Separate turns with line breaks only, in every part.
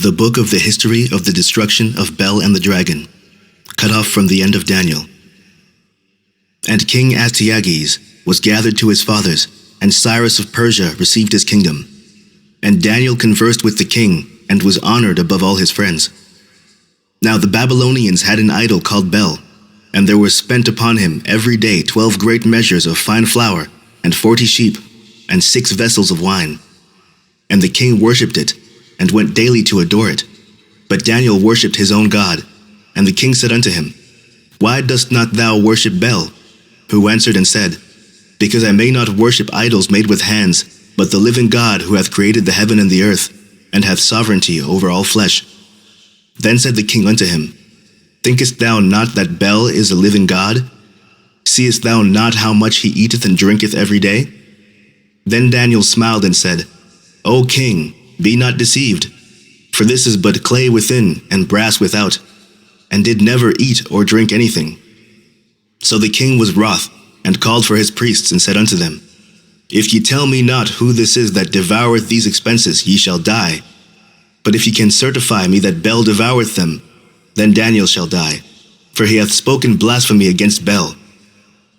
The book of the history of the destruction of Bel and the dragon, cut off from the end of Daniel. And King Astyages was gathered to his fathers, and Cyrus of Persia received his kingdom. And Daniel conversed with the king, and was honored above all his friends. Now the Babylonians had an idol called Bel, and there were spent upon him every day 12 great measures of fine flour, and 40 sheep, and 6 vessels of wine. And the king worshipped it, and went daily to adore it. But Daniel worshipped his own God. And the king said unto him, Why dost not thou worship Bel? Who answered and said, Because I may not worship idols made with hands, but the living God who hath created the heaven and the earth, and hath sovereignty over all flesh. Then said the king unto him, Thinkest thou not that Bel is a living God? Seest thou not how much he eateth and drinketh every day? Then Daniel smiled and said, O king, be not deceived, for this is but clay within and brass without, and did never eat or drink anything. So the king was wroth, and called for his priests, and said unto them, If ye tell me not who this is that devoureth these expenses, ye shall die. But if ye can certify me that Bel devoureth them, then Daniel shall die, for he hath spoken blasphemy against Bel.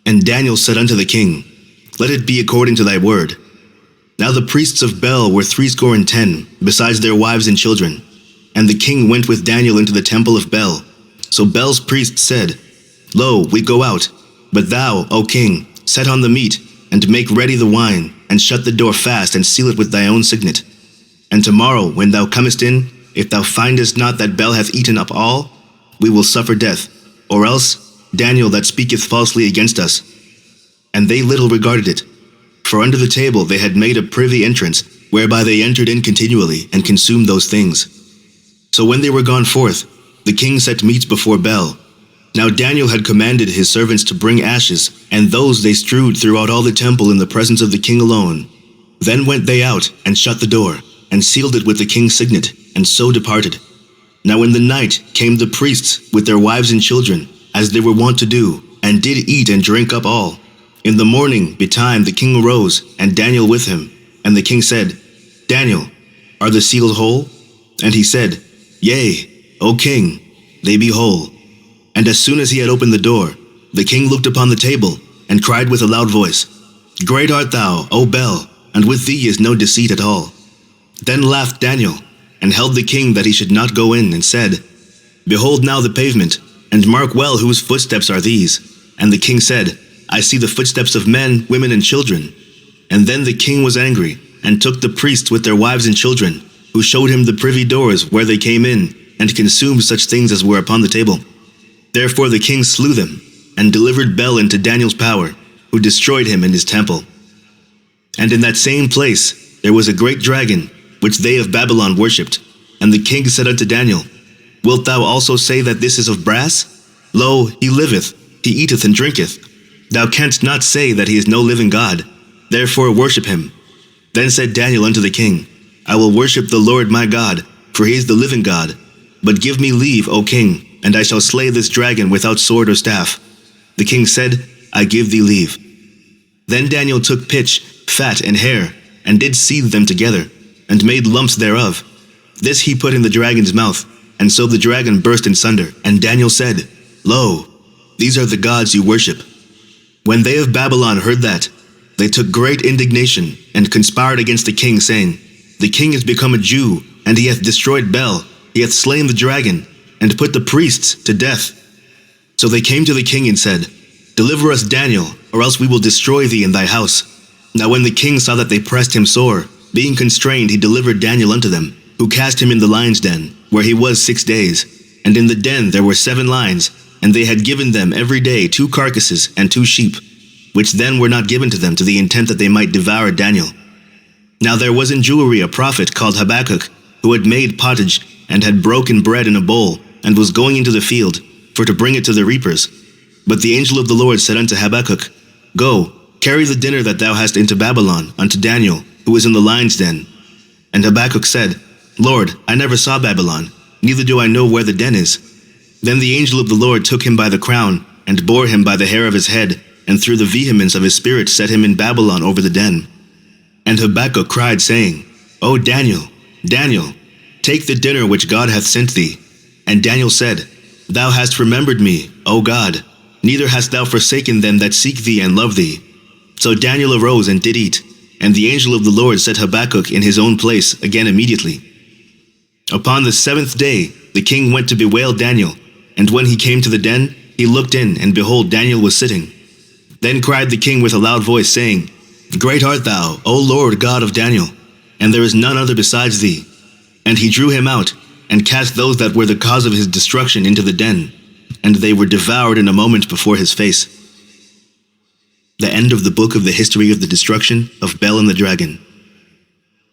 And Daniel said unto the king, Let it be according to thy word. Now the priests of Bel were 70, besides their wives and children. And the king went with Daniel into the temple of Bel. So Bel's priests said, Lo, we go out. But thou, O king, set on the meat, and make ready the wine, and shut the door fast, and seal it with thy own signet. And tomorrow, when thou comest in, if thou findest not that Bel hath eaten up all, we will suffer death, or else Daniel that speaketh falsely against us. And they little regarded it. For under the table they had made a privy entrance, whereby they entered in continually, and consumed those things. So when they were gone forth, the king set meats before Bel. Now Daniel had commanded his servants to bring ashes, and those they strewed throughout all the temple in the presence of the king alone. Then went they out, and shut the door, and sealed it with the king's signet, and so departed. Now in the night came the priests with their wives and children, as they were wont to do, and did eat and drink up all. In the morning betime the king arose, and Daniel with him. And the king said, Daniel, are the seals whole? And he said, Yea, O king, they be whole. And as soon as he had opened the door, the king looked upon the table, and cried with a loud voice, Great art thou, O Bel, and with thee is no deceit at all. Then laughed Daniel, and held the king that he should not go in, and said, Behold now the pavement, and mark well whose footsteps are these. And the king said, I see the footsteps of men, women, and children. And then the king was angry, and took the priests with their wives and children, who showed him the privy doors where they came in, and consumed such things as were upon the table. Therefore the king slew them, and delivered Bel into Daniel's power, who destroyed him in his temple. And in that same place there was a great dragon, which they of Babylon worshipped. And the king said unto Daniel, Wilt thou also say that this is of brass? Lo, he liveth, he eateth and drinketh. Thou canst not say that he is no living God. Therefore worship him. Then said Daniel unto the king, I will worship the Lord my God, for he is the living God. But give me leave, O king, and I shall slay this dragon without sword or staff. The king said, I give thee leave. Then Daniel took pitch, fat, and hair, and did seethe them together, and made lumps thereof. This he put in the dragon's mouth, and so the dragon burst in sunder. And Daniel said, Lo, these are the gods you worship. When they of Babylon heard that, they took great indignation, and conspired against the king, saying, The king is become a Jew, and he hath destroyed Bel, he hath slain the dragon, and put the priests to death. So they came to the king and said, Deliver us Daniel, or else we will destroy thee in thy house. Now when the king saw that they pressed him sore, being constrained he delivered Daniel unto them, who cast him in the lion's den, where he was 6 days. And in the den there were 7 lions, and they had given them every day 2 carcasses and 2 sheep, which then were not given to them to the intent that they might devour Daniel. Now there was in Jewry a prophet called Habakkuk, who had made pottage, and had broken bread in a bowl, and was going into the field, for to bring it to the reapers. But the angel of the Lord said unto Habakkuk, Go, carry the dinner that thou hast into Babylon, unto Daniel, who is in the lion's den. And Habakkuk said, Lord, I never saw Babylon, neither do I know where the den is. Then the angel of the Lord took him by the crown, and bore him by the hair of his head, and through the vehemence of his spirit set him in Babylon over the den. And Habakkuk cried, saying, O Daniel, Daniel, Take the dinner which God hath sent thee. And Daniel said, Thou hast remembered me, O God, neither hast thou forsaken them that seek thee and love thee. So Daniel arose and did eat, and the angel of the Lord set Habakkuk in his own place again immediately. Upon the 7th day the king went to bewail Daniel, and when he came to the den, he looked in, and behold, Daniel was sitting. Then cried the king with a loud voice, saying, Great art thou, O Lord God of Daniel, and there is none other besides thee. And he drew him out, and cast those that were the cause of his destruction into the den, and they were devoured in a moment before his face. The end of the book of the history of the destruction of Baal and the dragon.